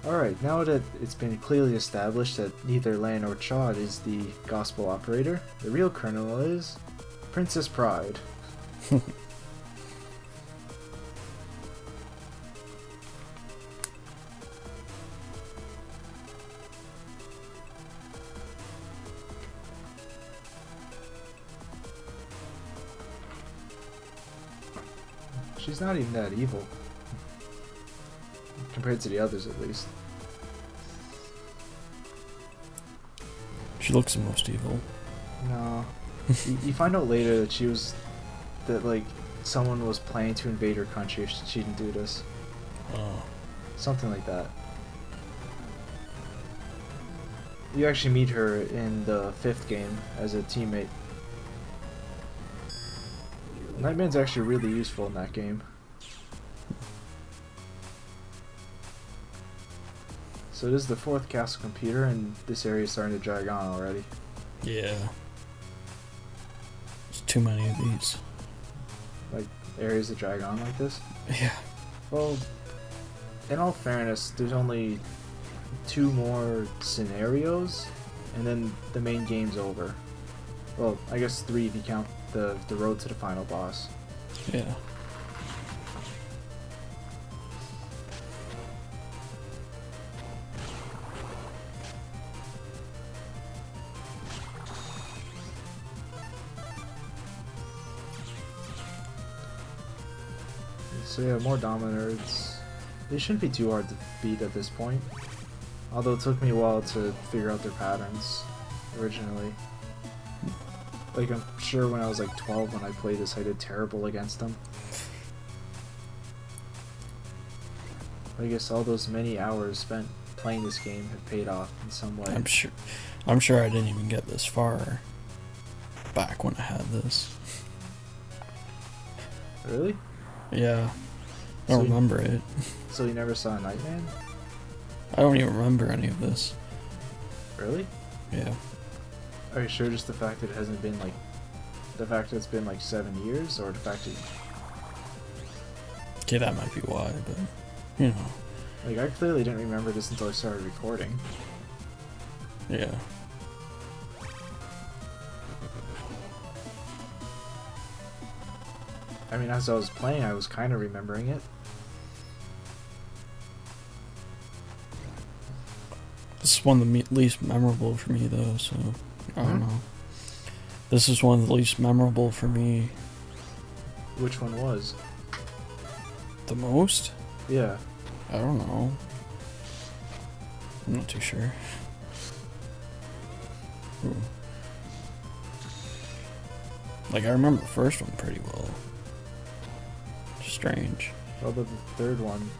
Alright, now that it's been clearly established that neither Lan nor Chod is the gospel operator, the real colonel is Princess Pride. She's not even that evil. Compared to the others, at least. She looks the most evil. No. You find out later that she was... that, like, someone was planning to invade her country if she didn't do this. Oh. Something like that. You actually meet her in the 5th game as a teammate. Nightman's actually really useful in that game. So this is the 4th castle computer, and this area is starting to drag on already. Yeah. There's too many of these. Like, areas that drag on like this? Yeah. Well, in all fairness, there's only 2 more scenarios, and then the main game's over. Well, I guess 3 if you count the road to the final boss. Yeah. So yeah, more Dominards. They shouldn't be too hard to beat at this point. Although it took me a while to figure out their patterns originally. Like, I'm sure when I was like 12 when I played this, I did terrible against them. I guess all those many hours spent playing this game have paid off in some way. I'm sure I didn't even get this far back when I had this. Really? Yeah. I don't remember it. So you never saw Nightman? I don't even remember any of this. Really? Yeah. Are you sure just the fact that it hasn't been like... the fact that it's been like 7 years, or the fact that... Okay, that might be why, but... you know. Like, I clearly didn't remember this until I started recording. Yeah. I mean, as I was playing, I was kind of remembering it. This is one of the least memorable for me, though, so... I don't know. This is one of the least memorable for me. Which one was? The most? Yeah. I don't know. I'm not too sure. Ooh. Like, I remember the first one pretty well. Strange. What about the 3rd one?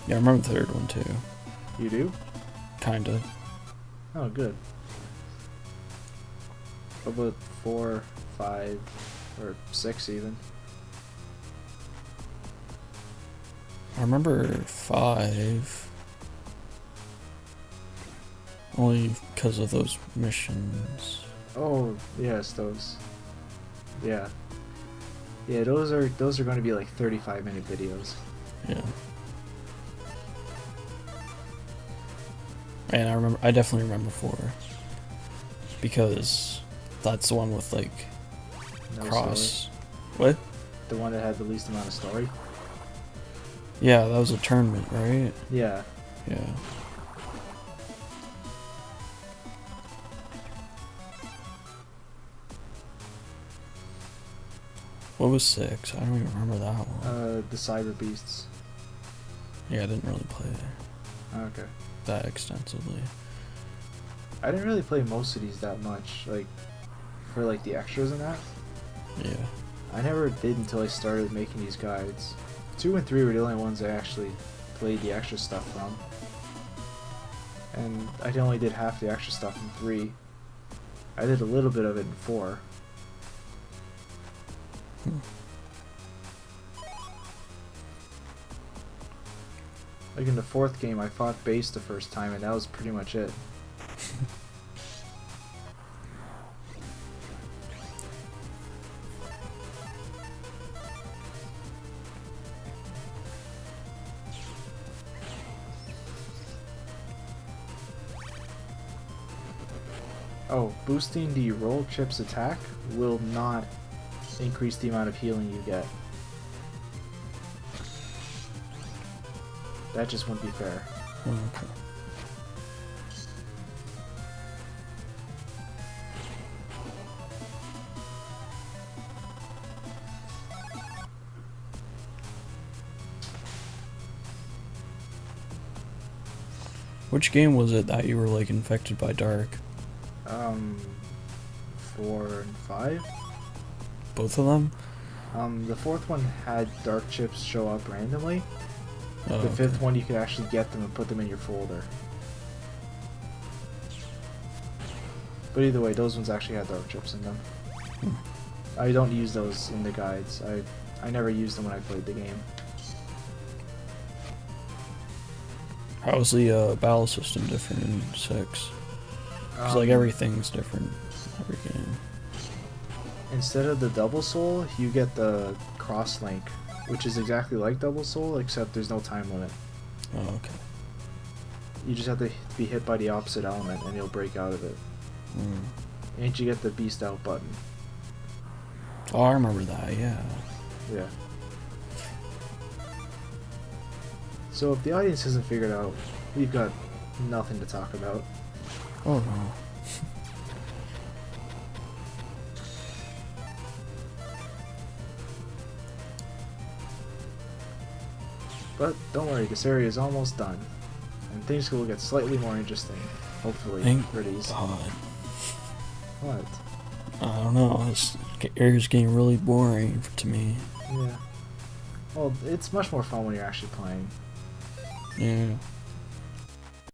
Yeah, I remember the 3rd one too. You do? Kinda. Oh, good. What about 4, 5, or 6 even? I remember 5. Only because of those missions. Oh, yes, those. Yeah. Yeah, those are going to be like 35-minute videos. Yeah. And I definitely remember 4. Because that's the one with like No cross. story. What? The one that had the least amount of story? Yeah, that was a tournament, right? Yeah. Yeah. What was 6? I don't even remember that one. The Cyber Beasts. Yeah, I didn't really play it Okay. that extensively. I didn't really play most of these that much, like, for like the extras and that. Yeah. I never did until I started making these guides. 2 and 3 were the only ones I actually played the extra stuff from. And I only did half the extra stuff in 3. I did a little bit of it in 4. Like in the 4th game, I fought base the first time, and that was pretty much it. Oh, boosting the roll chip's attack will not increase the amount of healing you get. That just wouldn't be fair. Okay. Which game was it that you were like infected by dark? 4 and 5. Both of them? The fourth one had dark chips show up randomly. Oh, The fifth okay. one, you could actually get them and put them in your folder. But either way, those ones actually had dark chips in them. Hmm. I don't use those in the guides. I never used them when I played the game. How's the battle system different in 6? Because like everything's different every game. Instead of the double soul, you get the cross link, which is exactly like double soul, except there's no time limit. Oh, okay. You just have to be hit by the opposite element and you'll break out of it. Mm. And you get the beast out button. Oh, I remember that, yeah. Yeah. So if the audience hasn't figured out, we've got nothing to talk about. Oh no. But don't worry, this area is almost done. And things will get slightly more interesting. Hopefully, Thank for these. God. What? I don't know, this area's getting really boring to me. Yeah. Well, it's much more fun when you're actually playing. Yeah.